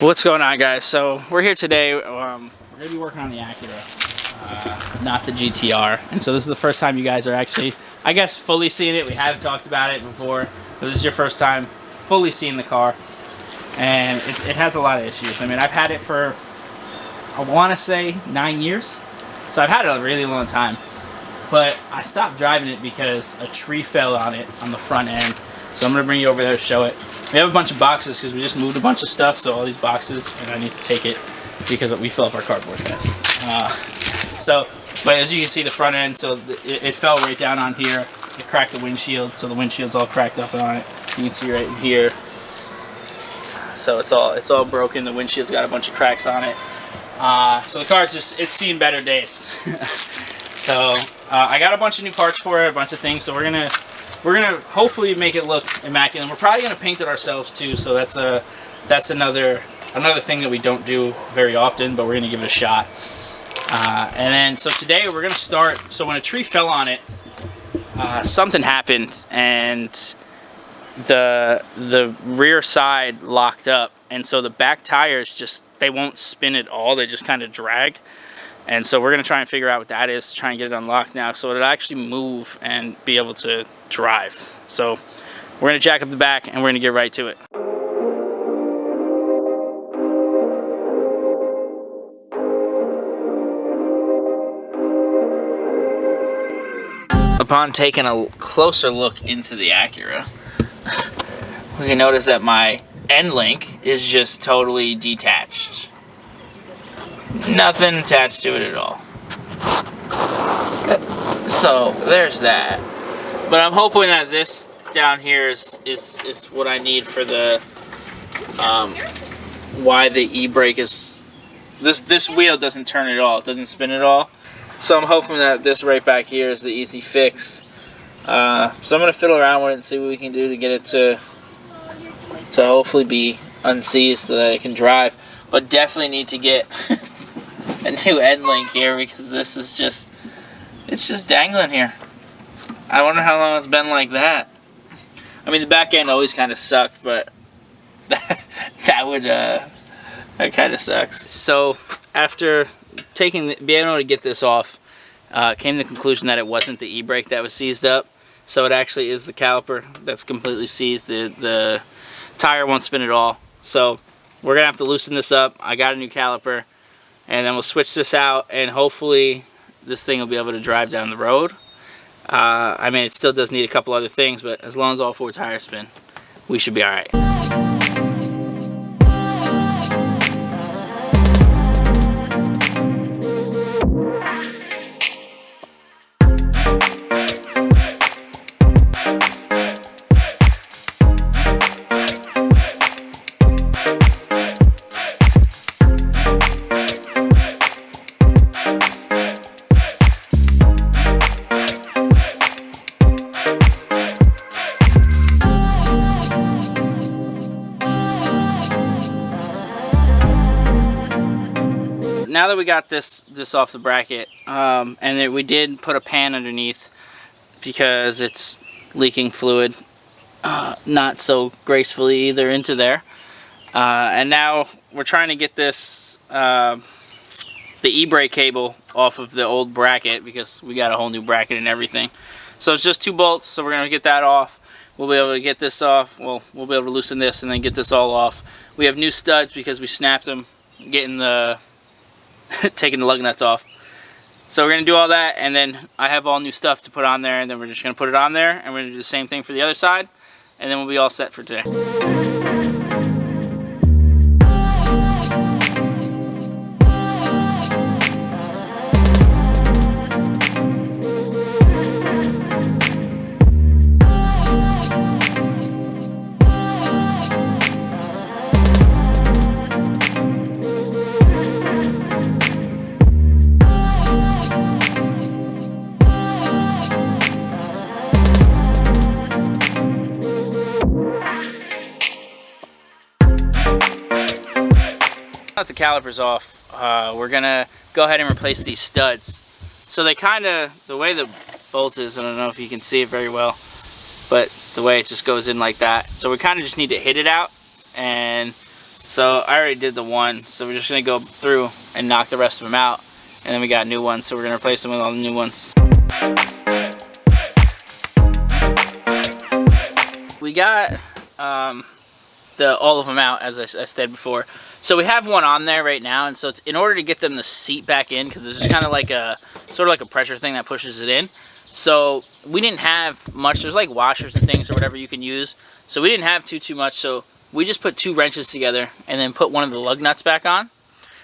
What's going on, guys? So we're here today. We're gonna be working on the Acura, not the GTR. And so this is the first time you guys are actually, I guess, fully seeing it. We have talked about it before, but this is your first time fully seeing the car, and it has a lot of issues. I mean, I've had it for, I want to say 9 years, so I've had it a really long time. But I stopped driving it because a tree fell on it on the front end. So I'm gonna bring you over there to show it. We have a bunch of boxes because we just moved a bunch of stuff, so all these boxes, and I need to take it because we fill up our cardboard fast. But as you can see, the front end, so it fell right down on here. It cracked the windshield, so the windshield's all cracked up on it. You can see right in here. So it's all broken. The windshield's got a bunch of cracks on it. So the car's it's seen better days. So I got a bunch of new parts for it, a bunch of things. So we're gonna hopefully make it look immaculate. We're probably gonna paint it ourselves too. So that's another thing that we don't do very often, but we're gonna give it a shot. And then so today we're gonna start. So when a tree fell on it, something happened, and the rear side locked up, and so the back tires they won't spin at all. They just kind of drag. And so we're going to try and figure out what that is, try and get it unlocked now so it'll actually move and be able to drive. So we're going to jack up the back and we're going to get right to it. Upon taking a closer look into the Acura, we can notice that my end link is just totally detached. Nothing attached to it at all. So there's that. But I'm hoping that this down here is what I need for the why the e-brake is. This wheel doesn't turn at all. It doesn't spin at all. So I'm hoping that this right back here is the easy fix. So I'm gonna fiddle around with it and see what we can do to get it to hopefully be unseized so that it can drive. But definitely need to get a new end link here because this is it's just dangling here. I wonder how long it's been like that. I mean, the back end always kind of sucked, but that kind of sucks. So after being able to get this off, came to the conclusion that it wasn't the e-brake that was seized up. So it actually is the caliper that's completely seized. The tire won't spin at all. So we're gonna have to loosen this up. I got a new caliper. And then we'll switch this out, and hopefully this thing will be able to drive down the road. I mean, it still does need a couple other things, but as long as all 4 tires spin, we should be all right. Now that we got this off the bracket, and then we did put a pan underneath because it's leaking fluid, not so gracefully either, into there. And now we're trying to get this the e-brake cable off of the old bracket because we got a whole new bracket and everything. So it's just 2 bolts, so we're gonna get that off. We'll be able to get this off. Well, we'll be able to loosen this and then get this all off. We have new studs because we snapped them, taking the lug nuts off. So we're going to do all that, and then I have all new stuff to put on there, and then we're just going to put it on there, and we're going to do the same thing for the other side, and then we'll be all set for today. Now that the caliper's off, we're gonna go ahead and replace these studs. So they the way the bolt is, I don't know if you can see it very well, but the way it just goes in like that. So we kind of just need to hit it out and So I already did the one, so we're just gonna go through and knock the rest of them out, and then we got new ones, so we're gonna replace them with all the new ones. We got all of them out, as I said before. So we have one on there right now, and so it's in order to get them the seat back in, because it's just kind of like a sort of like a pressure thing that pushes it in. So we didn't have much. There's like washers and things or whatever you can use. So we didn't have too much. So we just put 2 wrenches together and then put one of the lug nuts back on.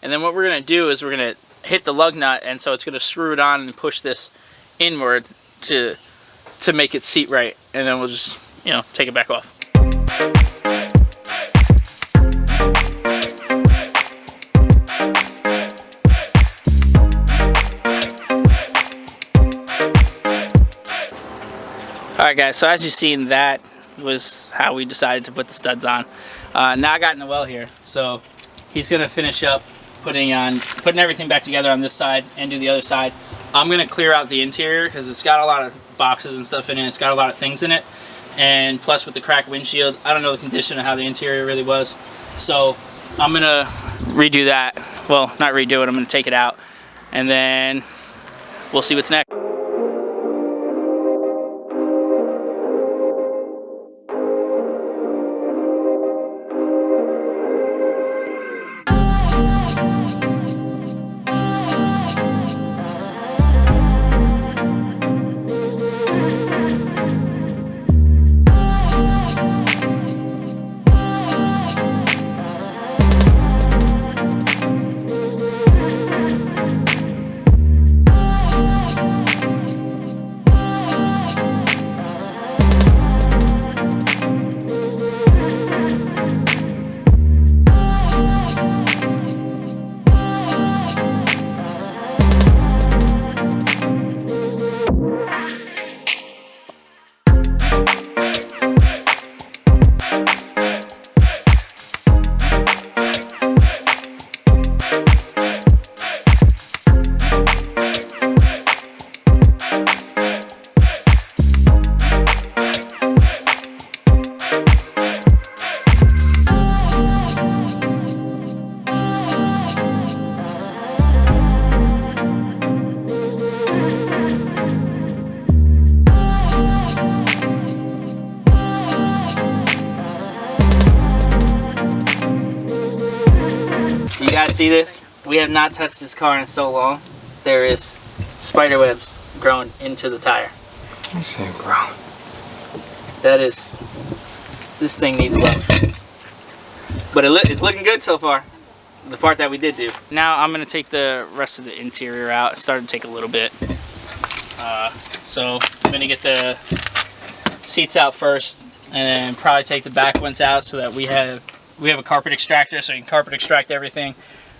And then what we're gonna do is we're gonna hit the lug nut, and so it's gonna screw it on and push this inward to make it seat right. And then we'll just, you know, take it back off. Alright guys, so as you've seen, that was how we decided to put the studs on. Now I got Noel here, so he's going to finish up putting everything back together on this side and do the other side. I'm going to clear out the interior because it's got a lot of boxes and stuff in it. It's got a lot of things in it. And plus with the cracked windshield, I don't know the condition of how the interior really was. So I'm going to redo that. Well, not redo it, I'm going to take it out. And then we'll see what's next. Do you guys see this? We have not touched this car in so long. There is spider webs grown into the tire. I say grown. That is, this thing needs love. But it's looking good so far. The part that we did do. Now I'm gonna take the rest of the interior out. It started to take a little bit. So I'm gonna get the seats out first, and then probably take the back ones out so that we have a carpet extractor, so you can carpet extract everything.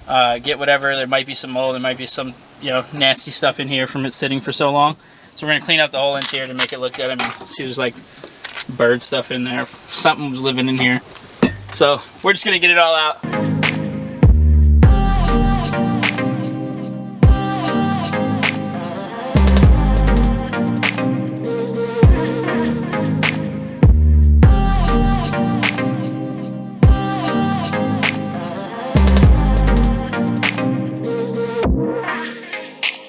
Get whatever. There might be some mold. There might be some, you know, nasty stuff in here from it sitting for so long. So we're gonna clean up the whole interior to make it look good. I mean, see, there's like bird stuff in there. Something was living in here. So we're just gonna get it all out.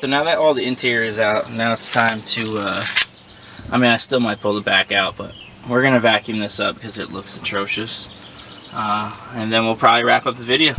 So now that all the interior is out, now it's time to, I mean, I still might pull the back out, but we're going to vacuum this up because it looks atrocious. And then we'll probably wrap up the video.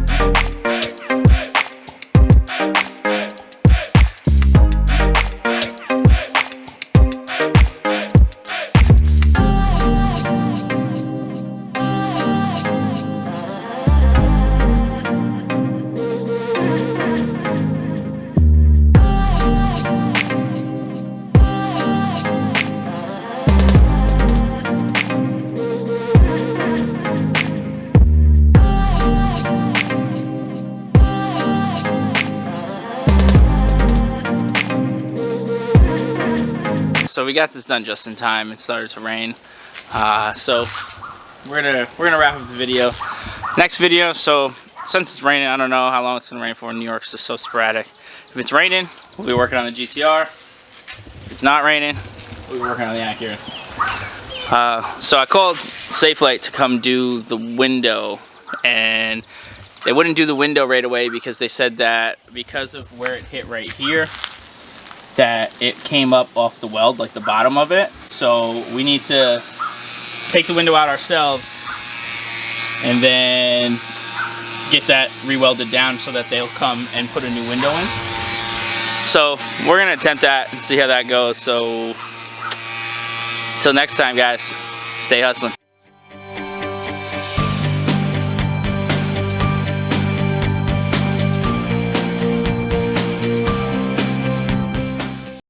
So we got this done just in time. It started to rain, so we're gonna wrap up the video. Next video. So since it's raining, I don't know how long it's gonna rain for. New York's just so sporadic. If it's raining, we'll be working on the GTR. If it's not raining, we'll be working on the Acura. So I called Safelite to come do the window and they wouldn't do the window right away because they said that because of where it hit right here, that it came up off the weld, like the bottom of it. So we need to take the window out ourselves and then get that re-welded down so that they'll come and put a new window in. So we're gonna attempt that and see how that goes. So till next time, guys, stay hustling.